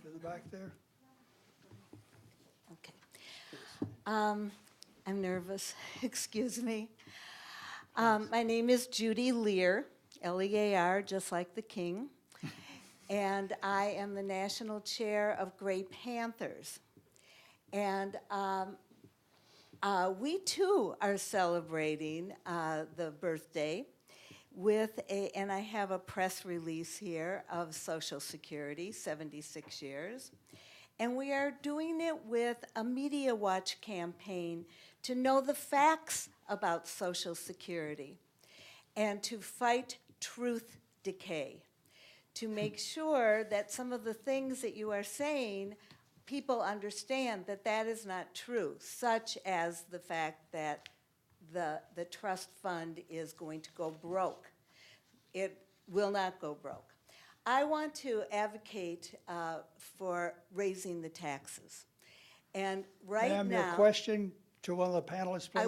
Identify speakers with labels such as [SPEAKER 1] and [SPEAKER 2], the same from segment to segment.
[SPEAKER 1] to the back there.
[SPEAKER 2] Okay. I'm nervous, excuse me. My name is Judy Lear, L-E-A-R, just like the king. And I am the national chair of Gray Panthers. And we too are celebrating the birthday with and I have a press release here of Social Security, 76 years. And we are doing it with a Media Watch campaign to know the facts about Social Security and to fight truth decay, to make sure that some of the things that you are saying, people understand that that is not true, such as the fact that the trust fund is going to go broke. It will not go broke. I want to advocate for raising the taxes. And right
[SPEAKER 1] Ma'am,
[SPEAKER 2] now,
[SPEAKER 1] your question to one of the panelists, please.
[SPEAKER 2] I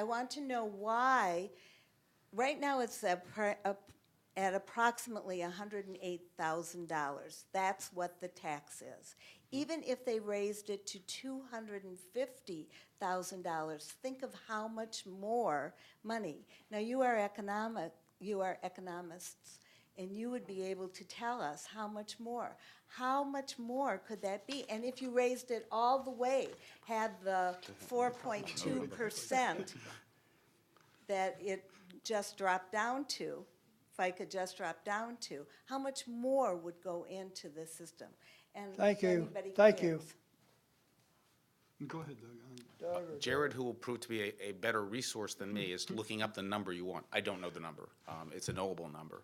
[SPEAKER 2] want to know why, right now it's at approximately $108,000. That's what the tax is. Even if they raised it to $250,000, think of how much more money. Now you are economists, and you would be able to tell us how much more. How much more could that be? And if you raised it all the way, had the 4.2% that it just dropped down to, FICA just dropped down to, how much more would go into the system? And
[SPEAKER 1] Thank you.
[SPEAKER 2] anybody
[SPEAKER 1] Thank you.
[SPEAKER 2] cares.
[SPEAKER 3] Go ahead, Doug.
[SPEAKER 1] Doug or
[SPEAKER 4] Jared, who will prove to be a better resource than me, is looking up the number you want. I don't know the number. It's a knowable number.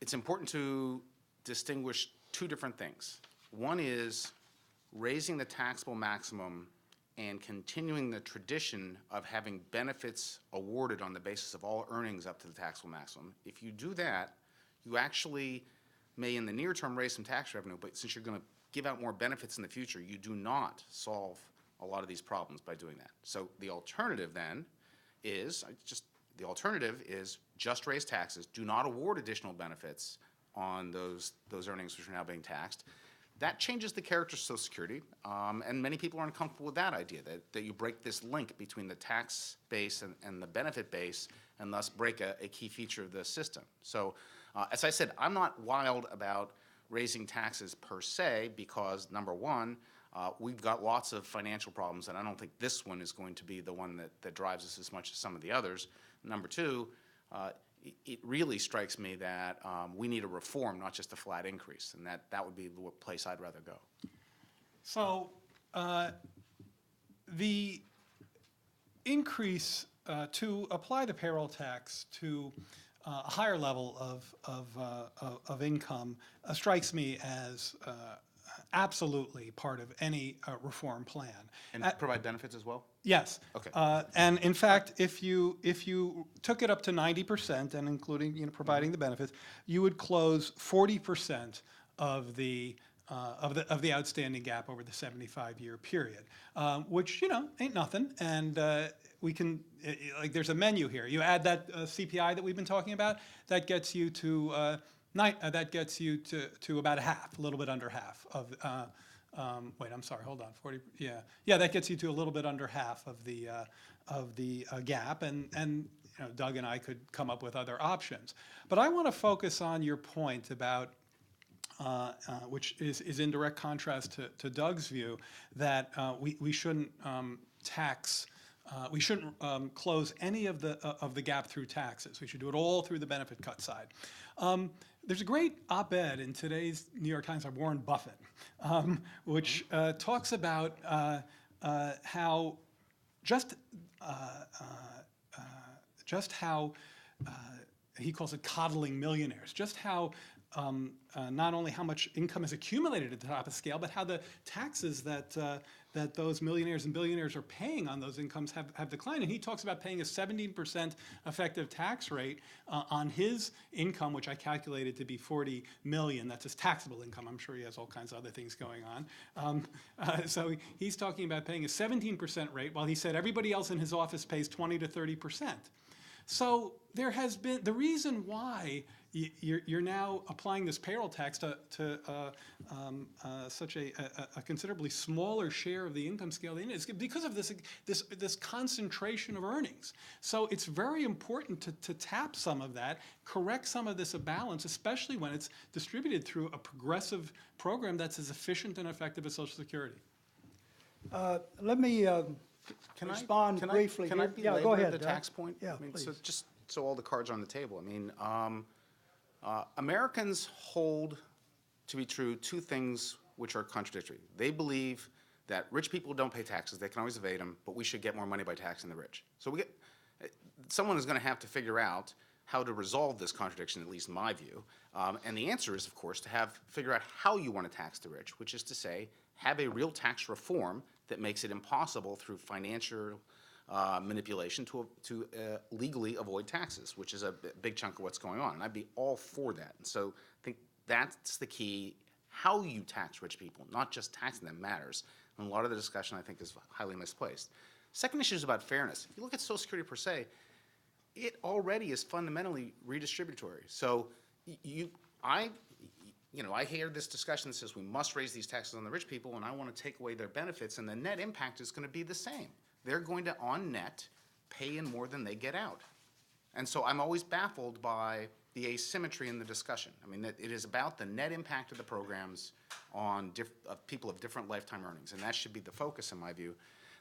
[SPEAKER 4] It's important to distinguish two different things. One is raising the taxable maximum and continuing the tradition of having benefits awarded on the basis of all earnings up to the taxable maximum. If you do that, you actually may in the near term raise some tax revenue, but since you're going to give out more benefits in the future, you do not solve a lot of these problems by doing that. So the alternative then is just raise taxes, do not award additional benefits on those earnings which are now being taxed. That changes the character of Social Security, and many people are uncomfortable with that idea, that you break this link between the tax base and the benefit base, and thus break a key feature of the system. So, as I said, I'm not wild about raising taxes per se, because number one, we've got lots of financial problems, and I don't think this one is going to be the one that drives us as much as some of the others. Number two, it really strikes me that we need a reform, not just a flat increase, and that would be the place I'd rather go.
[SPEAKER 3] So the increase to apply the payroll tax to a higher level of income strikes me as absolutely part of any reform plan.
[SPEAKER 4] And provide benefits as well?
[SPEAKER 3] Yes.
[SPEAKER 4] Okay.
[SPEAKER 3] And in fact, if you took it up to 90% and including providing the benefits, you would close 40% of the outstanding gap over the 75-year period, which ain't nothing. And we can there's a menu here. You add that CPI that we've been talking about, that gets you to about half, a little bit under half of. Wait, I'm sorry. Hold on. 40. Yeah. That gets you to a little bit under half of the gap, and Doug and I could come up with other options. But I want to focus on your point about, which is in direct contrast to Doug's view, that we shouldn't tax. We shouldn't close any of the gap through taxes. We should do it all through the benefit cut side. There's a great op-ed in today's New York Times by Warren Buffett, which talks about how he calls it coddling millionaires, just how not only how much income is accumulated at the top of the scale, but how the taxes that those millionaires and billionaires are paying on those incomes have declined. And he talks about paying a 17% effective tax rate on his income, which I calculated to be $40 million. That's his taxable income. I'm sure he has all kinds of other things going on. So he's talking about paying a 17% rate, while he said everybody else in his office pays 20 to 30%. So there has been, the reason why you're now applying this payroll tax to such a considerably smaller share of the income scale. It's because of this concentration of earnings. So it's very important to tap some of that, correct some of this imbalance, especially when it's distributed through a progressive program that's as efficient and effective as Social Security.
[SPEAKER 1] Let me respond briefly.
[SPEAKER 4] Can I
[SPEAKER 1] here. Yeah,
[SPEAKER 4] belabor
[SPEAKER 1] go ahead,
[SPEAKER 4] the
[SPEAKER 1] Doug.
[SPEAKER 4] tax point?
[SPEAKER 1] Yeah,
[SPEAKER 4] I mean, so
[SPEAKER 1] please.
[SPEAKER 4] just so all the cards are on the table. I mean, Americans hold to be true two things which are contradictory. They believe that rich people don't pay taxes, they can always evade them, but we should get more money by taxing the rich. So someone is going to have to figure out how to resolve this contradiction, at least in my view. And the answer is, of course, to figure out how you want to tax the rich, which is to say, have a real tax reform that makes it impossible through financial manipulation to legally avoid taxes, which is a big chunk of what's going on. And I'd be all for that. And so I think that's the key. How you tax rich people, not just taxing them, matters. And a lot of the discussion, I think, is highly misplaced. Second issue is about fairness. If you look at Social Security per se, it already is fundamentally redistributory. So I hear this discussion that says we must raise these taxes on the rich people, and I want to take away their benefits, and the net impact is going to be the same. They're going to, on net, pay in more than they get out. And so I'm always baffled by the asymmetry in the discussion. I mean, it is about the net impact of the programs on people of different lifetime earnings, and that should be the focus in my view.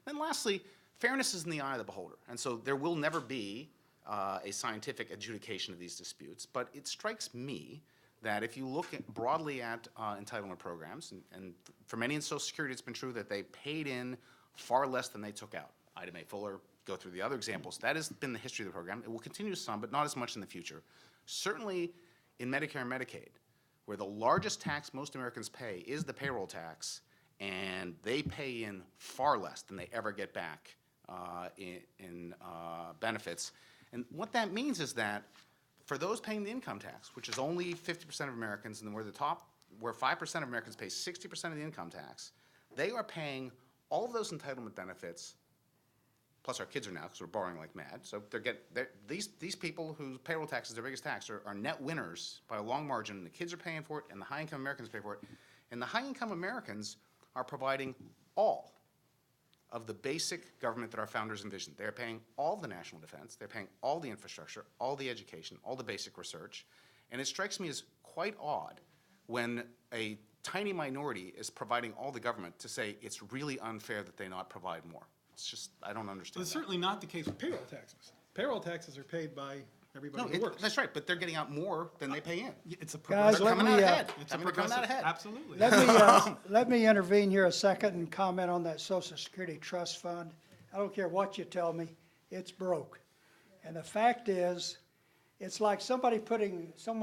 [SPEAKER 4] Then lastly, fairness is in the eye of the beholder, and so there will never be a scientific adjudication of these disputes, but it strikes me that if you look broadly at entitlement programs, and for many in Social Security, it's been true that they paid in far less than they took out. Ida Mae Fuller, go through the other examples. That has been the history of the program. It will continue some, but not as much in the future. Certainly in Medicare and Medicaid, where the largest tax most Americans pay is the payroll tax, and they pay in far less than they ever get back in benefits. And what that means is that for those paying the income tax, which is only 50% of Americans, and where 5% of Americans pay 60% of the income tax, they are paying all of those entitlement benefits, plus our kids are now, because we're borrowing like mad. So these people whose payroll tax is their biggest tax are net winners by a long margin. The kids are paying for it, and the high-income Americans pay for it. And the high-income Americans are providing all of the basic government that our founders envisioned. They're paying all the national defense, they're paying all the infrastructure, all the education, all the basic research. And it strikes me as quite odd when a tiny minority is providing all the government to say it's really unfair that they not provide more. It's just, I don't understand
[SPEAKER 3] It's
[SPEAKER 4] that.
[SPEAKER 3] certainly not the case with payroll taxes. Payroll taxes are paid by everybody
[SPEAKER 4] No,
[SPEAKER 3] who works.
[SPEAKER 4] that's right, but they're getting out more than they pay in.
[SPEAKER 3] It's a
[SPEAKER 1] Guys,
[SPEAKER 3] progressive.
[SPEAKER 1] let
[SPEAKER 4] Coming out
[SPEAKER 1] me,
[SPEAKER 4] ahead.
[SPEAKER 3] It's a
[SPEAKER 4] I mean, they're coming out
[SPEAKER 3] progressive.
[SPEAKER 4] ahead.
[SPEAKER 3] Absolutely.
[SPEAKER 1] Let me intervene here a second and comment on that Social Security Trust Fund. I don't care what you tell me, it's broke. And the fact is, it's like a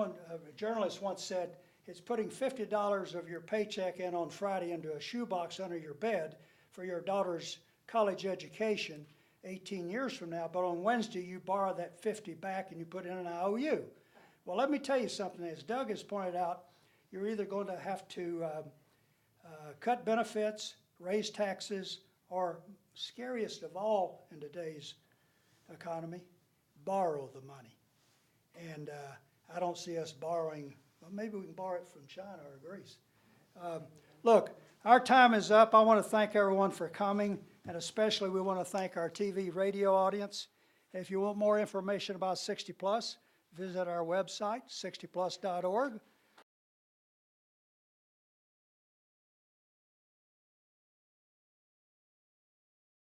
[SPEAKER 1] journalist once said, it's putting $50 of your paycheck in on Friday into a shoebox under your bed for your daughter's college education 18 years from now, but on Wednesday you borrow that 50 back and you put in an IOU. Well, let me tell you something. As Doug has pointed out, you're either going to have to cut benefits, raise taxes, or scariest of all in today's economy, borrow the money. And I don't see us borrowing. Well, maybe we can borrow it from China or Greece. Look, our time is up. I want to thank everyone for coming, and especially we want to thank our TV radio audience. If you want more information about 60 Plus, visit our website, 60plus.org,